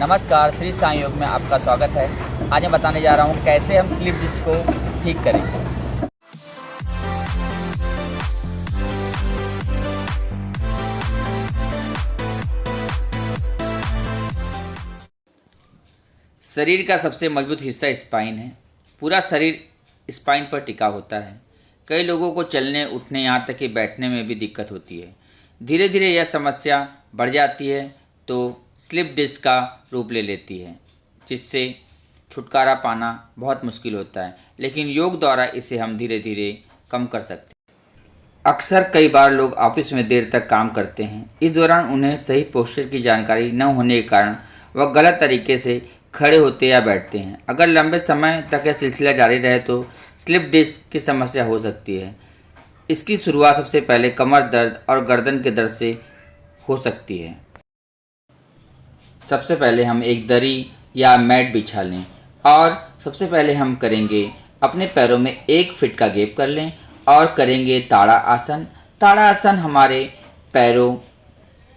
नमस्कार, श्री साईं योग में आपका स्वागत है। आज मैं बताने जा रहा हूँ कैसे हम स्लिप डिस्क को ठीक करें। शरीर का सबसे मजबूत हिस्सा स्पाइन है। पूरा शरीर स्पाइन पर टिका होता है। कई लोगों को चलने, उठने, यहाँ तक कि बैठने में भी दिक्कत होती है। धीरे धीरे यह समस्या बढ़ जाती है तो स्लिप डिस्क का रूप ले लेती है, जिससे छुटकारा पाना बहुत मुश्किल होता है, लेकिन योग द्वारा इसे हम धीरे धीरे कम कर सकते हैं। अक्सर कई बार लोग ऑफिस में देर तक काम करते हैं। इस दौरान उन्हें सही पोस्चर की जानकारी न होने के कारण वह गलत तरीके से खड़े होते या बैठते हैं। अगर लंबे समय तक यह सिलसिला जारी रहे तो स्लिप डिस्क की समस्या हो सकती है। इसकी शुरुआत सबसे पहले कमर दर्द और गर्दन के दर्द से हो सकती है। सबसे पहले हम एक दरी या मैट बिछा लें और सबसे पहले हम करेंगे अपने पैरों में 1 फीट का गैप कर लें और करेंगे ताड़ा आसन। ताड़ा आसन हमारे पैरों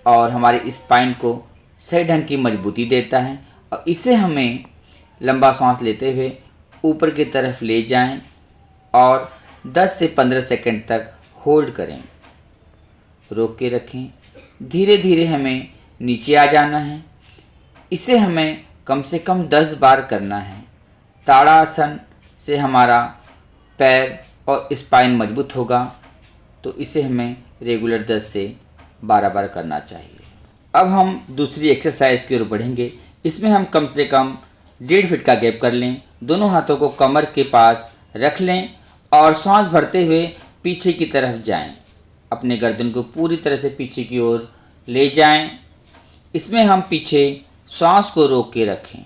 और हमारी स्पाइन को सही ढंग की मजबूती देता है और इसे हमें लंबा सांस लेते हुए ऊपर की तरफ ले जाएं और 10 से 15 सेकंड तक होल्ड करें। रोक के रखें। धीरे धीरे हमें नीचे आ जाना है। इसे हमें कम से कम 10 बार करना है। ताड़ासन से हमारा पैर और स्पाइन मजबूत होगा, तो इसे हमें रेगुलर 10 से 12 बार करना चाहिए। अब हम दूसरी एक्सरसाइज की ओर बढ़ेंगे। इसमें हम कम से कम 1.5 फीट का गैप कर लें। दोनों हाथों को कमर के पास रख लें और सांस भरते हुए पीछे की तरफ जाएं। अपने गर्दन को पूरी तरह से पीछे की ओर ले जाएं। इसमें हम पीछे सांस को रोक के रखें।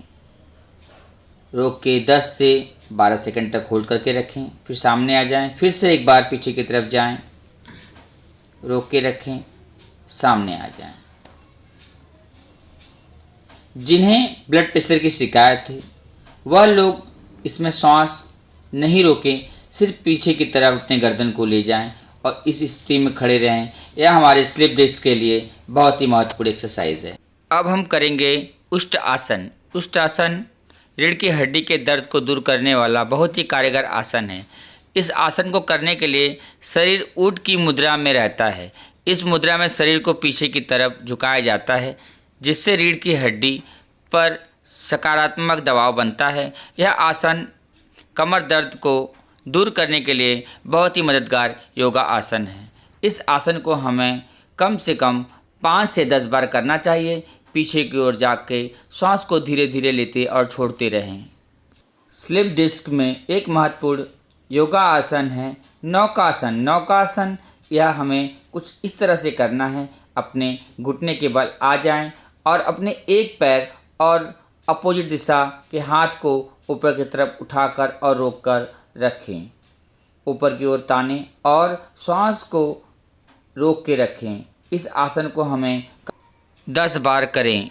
रोक के 10 से 12 सेकंड तक होल्ड करके रखें। फिर सामने आ जाएं। फिर से एक बार पीछे की तरफ जाएं। रोक के रखें। सामने आ जाएं। जिन्हें ब्लड प्रेशर की शिकायत है वह लोग इसमें सांस नहीं रोकें, सिर्फ पीछे की तरफ अपने गर्दन को ले जाएं और इस स्थिति में खड़े रहें। यह हमारे स्लिप डिस्क के लिए बहुत ही महत्वपूर्ण एक्सरसाइज है। अब हम करेंगे उष्ट आसन। उष्ट आसन रीढ़ की हड्डी के दर्द को दूर करने वाला बहुत ही कारगर आसन है। इस आसन को करने के लिए शरीर ऊँट की मुद्रा में रहता है। इस मुद्रा में शरीर को पीछे की तरफ झुकाया जाता है, जिससे रीढ़ की हड्डी पर सकारात्मक दबाव बनता है। यह आसन कमर दर्द को दूर करने के लिए बहुत ही मददगार योगा आसन है। इस आसन को हमें कम से कम 5 से 10 बार करना चाहिए। पीछे की ओर जाके सांस को धीरे धीरे लेते और छोड़ते रहें। स्लिप डिस्क में एक महत्वपूर्ण योगा आसन है नौकासन। नौकासन यह हमें कुछ इस तरह से करना है। अपने घुटने के बल आ जाएं और अपने एक पैर और अपोजिट दिशा के हाथ को ऊपर की तरफ उठाकर और रोककर रखें। ऊपर की ओर तानें और सांस को रोक के रखें। इस आसन को हमें 10 बार करें।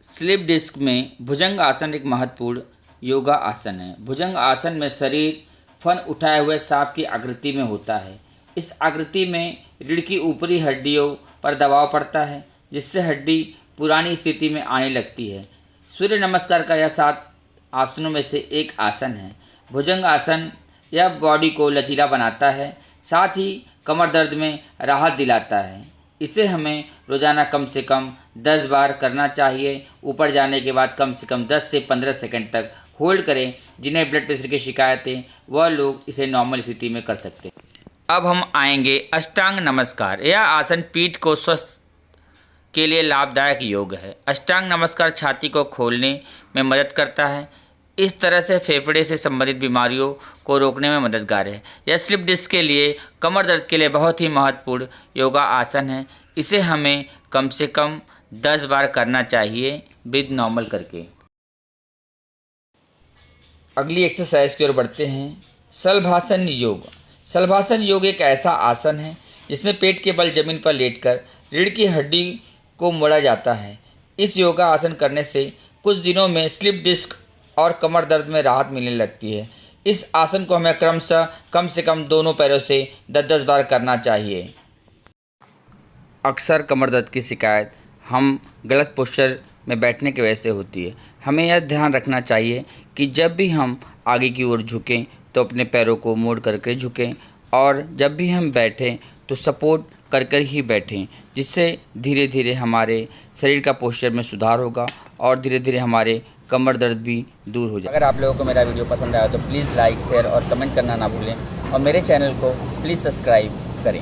स्लिप डिस्क में भुजंग आसन एक महत्वपूर्ण योगा आसन है। भुजंग आसन में शरीर फन उठाए हुए सांप की आकृति में होता है। इस आकृति में रीढ़ की ऊपरी हड्डियों पर दबाव पड़ता है, जिससे हड्डी पुरानी स्थिति में आने लगती है। सूर्य नमस्कार का यह 7 आसनों में से एक आसन है। भुजंग आसन यह बॉडी को लचीला बनाता है, साथ ही कमर दर्द में राहत दिलाता है। इसे हमें रोज़ाना कम से कम 10 बार करना चाहिए। ऊपर जाने के बाद कम से कम 10 से 15 सेकंड तक होल्ड करें। जिन्हें ब्लड प्रेशर की शिकायत है वह लोग इसे नॉर्मल स्थिति में कर सकते हैं। अब हम आएंगे अष्टांग नमस्कार। यह आसन पीठ को स्वस्थ के लिए लाभदायक योग है। अष्टांग नमस्कार छाती को खोलने में मदद करता है। इस तरह से फेफड़े से संबंधित बीमारियों को रोकने में मददगार है। यह स्लिप डिस्क के लिए, कमर दर्द के लिए बहुत ही महत्वपूर्ण योगा आसन है। इसे हमें कम से कम 10 बार करना चाहिए, ब्रीथ नॉर्मल करके। अगली एक्सरसाइज की ओर बढ़ते हैं। शलभासन योग। शलभासन योग एक ऐसा आसन है जिसमें पेट के बल जमीन पर लेटकर रीढ़ की हड्डी को मोड़ा जाता है। इस योगा आसन करने से कुछ दिनों में स्लिप डिस्क और कमर दर्द में राहत मिलने लगती है। इस आसन को हमें क्रमशः कम से कम दोनों पैरों से 10-10 बार करना चाहिए। अक्सर कमर दर्द की शिकायत हम गलत पोस्चर में बैठने की वजह से होती है। हमें यह ध्यान रखना चाहिए कि जब भी हम आगे की ओर झुकें तो अपने पैरों को मोड़ करके झुकें, और जब भी हम बैठें तो सपोर्ट कर कर ही बैठें, जिससे धीरे धीरे हमारे शरीर का पोस्चर में सुधार होगा और धीरे धीरे हमारे कमर दर्द भी दूर हो जाए। अगर आप लोगों को मेरा वीडियो पसंद आया तो प्लीज़ लाइक, शेयर और कमेंट करना ना भूलें, और मेरे चैनल को प्लीज़ सब्सक्राइब करें।